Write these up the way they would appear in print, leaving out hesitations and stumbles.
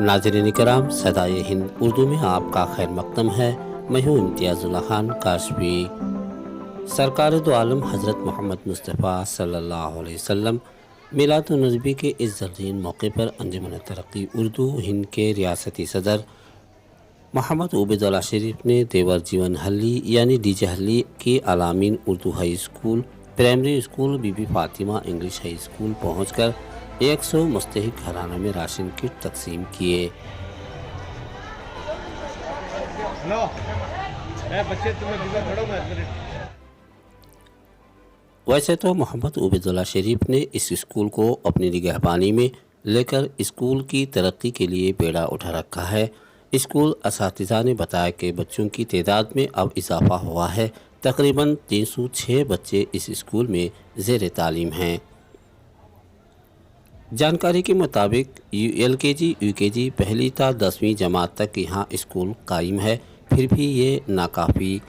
नाज़रीन कराम, सदाए हिंद उर्दू में आपका खैर मकदम है। मैं हूँ इम्तियाज़ुल्लाह खान काशफी। सरकार दो आलम हज़रत मोहम्मद मुस्तफ़ा सल्लल्लाहु अलैहि वसल्लम मिलादुन नबी के इस ज़र्रीन मौके पर अंजुमन तरक्की उर्दू हिंद के रियासती सदर मोहम्मद उबैदुल्लाह शरीफ ने देवर जीवन हल्ली यानी डीजे हल्ली के Alameen Urdu high school, primary school, Bibi Fatima English high school पहुँचकर 100 मुस्तहिक घरानों में राशन किट तकसीम किए। वैसे तो मोहम्मद उबैदुल्लाह शरीफ ने इस स्कूल को अपनी निगहबानी में लेकर स्कूल की तरक्की के लिए बेड़ा उठा रखा है। स्कूल असातिज़ा ने बताया कि बच्चों की तादाद में अब इजाफा हुआ है। तकरीबन 306 बच्चे इस स्कूल में ज़ेर तालीम हैं। जानकारी के मुताबिक LKG UKG पहली ta 10वीं जमात तक यहाँ स्कूल कायम है। फिर भी ये नाकाफ़ी,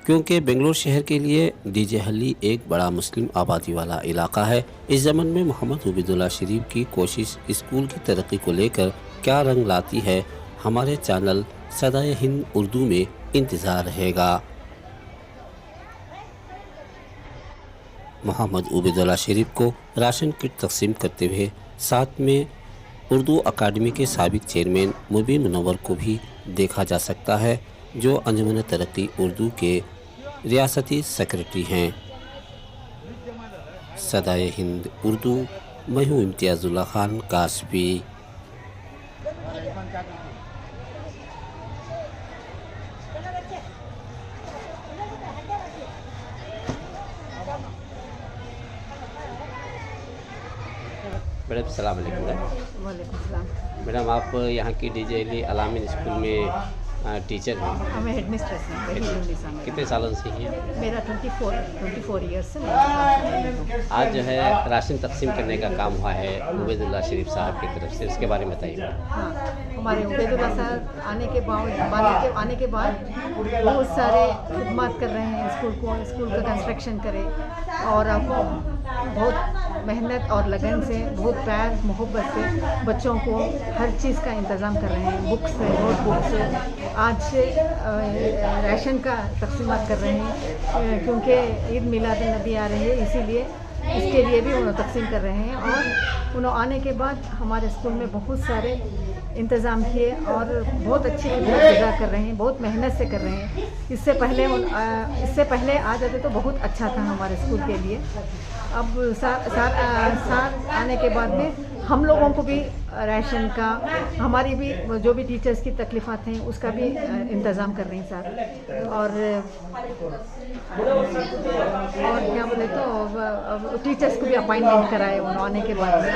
क्योंकि बेंगलोर शहर के लिए डीजे हल्ली एक बड़ा मुस्लिम आबादी वाला इलाका है। इस ज़मन में मोहम्मद उबैदुल्लाह शरीफ की कोशिश स्कूल की तरक्की को लेकर क्या रंग लाती है, हमारे चैनल सदाए हिंद उर्दू में इंतज़ार रहेगा। मोहम्मद उबैदुल्लाह शरीफ को राशन किट तकसीम करते हुए साथ में उर्दू अकादमी के साबिक चेयरमैन मुबीन मुनव्वर को भी देखा जा सकता है, जो अंजुमन तरक्की उर्दू के रियासती सेक्रेटरी हैं। सदाए हिंद उर्दू, मैं हूँ इम्तियाज़ुल्लाह खान काशफी। मैडम सलाम अलैकुम। वालेकुम सलाम। मैडम, आप यहाँ की डीजे हल्ली अलामीन स्कूल में टीचर हैं। मैं हेड मिस्ट्रेस हूँ। कितने सालों से हैं? मेरा 24 ईयर्स से मैं काम कर रही हूँ। आज जो है राशन तकसीम करने का काम हुआ है उबैदुल्लाह शरीफ साहब की तरफ से, उसके बारे में बताइए। हाँ, हमारे उबैदुल्लाह साहब आने के बाद बहुत सारे खिदमत कर रहे हैं स्कूल का कंस्ट्रक्शन करे, और आपको बहुत मेहनत और लगन से, बहुत प्यार मोहब्बत से बच्चों को हर चीज़ का इंतज़ाम कर रहे हैं। बुक्स है, नोट बुक्स है, आज से राशन का तकसीमात कर रहे हैं, क्योंकि ईद मिलादुन नबी आ रही है, इसीलिए इसके लिए भी उन्होंने तकसीम कर रहे हैं। और उन्होंने आने के बाद हमारे स्कूल में बहुत सारे इंतज़ाम किए और बहुत अच्छी खिदमत गुजार कर रहे हैं, बहुत मेहनत से कर रहे हैं। इससे पहले आ जाते तो बहुत अच्छा था हमारे स्कूल के लिए। अब साथ आने के बाद में हम लोगों को भी राशन का, हमारी भी जो भी टीचर्स की तकलीफ़ात हैं उसका भी इंतज़ाम कर रहे हैं साथ। और क्या बोले तो टीचर्स को भी अपॉइंटमेंट कराए उन्होंने आने के बाद में,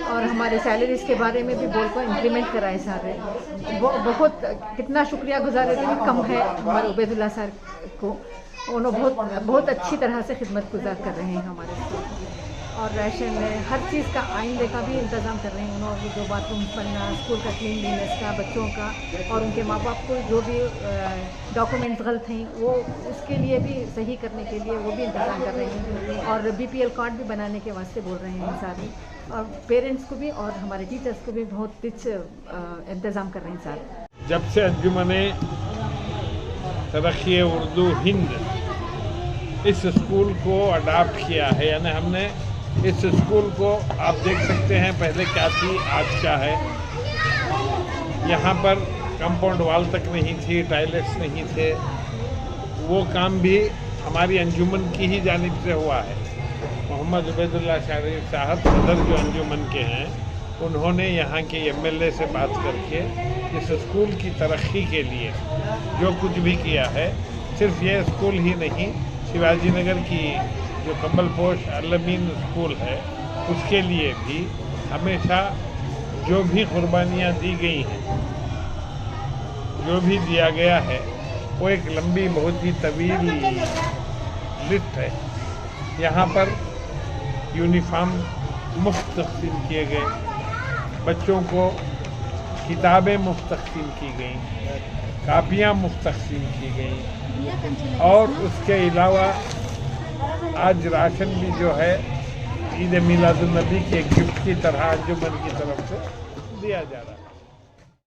और हमारे सैलरीज के बारे में भी बोल कर इंक्रीमेंट कराए सारे। बहुत कितना शुक्रिया गुजार है, कम है हमारे उबैदुल्लाह सर को। उन्होंने बहुत अच्छी तरह से खिदमत गुजार कर रहे हैं हमारे स्कूल, और राशन में हर चीज़ का आइंदे का भी इंतज़ाम कर रहे हैं उन्होंने। जो बाथरूम बनना, स्कूल का क्लीनलीनेस का, बच्चों का और उनके माँ बाप को जो भी डॉक्यूमेंट्स गलत हैं वो उसके लिए भी सही करने के लिए वो भी इंतज़ाम कर रहे हैं, और BPL कार्ड भी बनाने के वास्ते बोल रहे हैं सारे, और पेरेंट्स को भी और हमारे टीचर्स को भी बहुत कुछ इंतज़ाम कर रहे हैं सारे। जब से अंजुमन तरक्की उर्दू हिंद इस स्कूल को अडॉप्ट किया है, यानी हमने इस स्कूल को, आप देख सकते हैं पहले क्या थी आज क्या है। यहाँ पर कंपाउंड वाल तक नहीं थी, टॉयलेट्स नहीं थे। वो काम भी हमारी अंजुमन की ही जानिब से हुआ है। मोहम्मद उबैदुल्लाह शरीफ साहब सदर जो अंजुमन के हैं, उन्होंने यहाँ के MLA से बात करके इस स्कूल की तरक्की के लिए जो कुछ भी किया है, सिर्फ ये स्कूल ही नहीं, शिवाजी नगर की जो कमलपोश अलामीन स्कूल है उसके लिए भी हमेशा जो भी कुर्बानियाँ दी गई हैं, जो भी दिया गया है, वो एक लंबी बहुत ही तवील लिस्ट है। यहाँ पर यूनिफॉर्म मुफ्त तकसीम किए गए, बच्चों को किताबें मुफ्त तकसीम की गई, कापियाँ मुफ्त तकसीम की गई, और उसके अलावा आज राशन भी जो है ईद मिलादुन नबी के गिफ्ट की तरह अंजुमन की तरफ से दिया जा रहा है।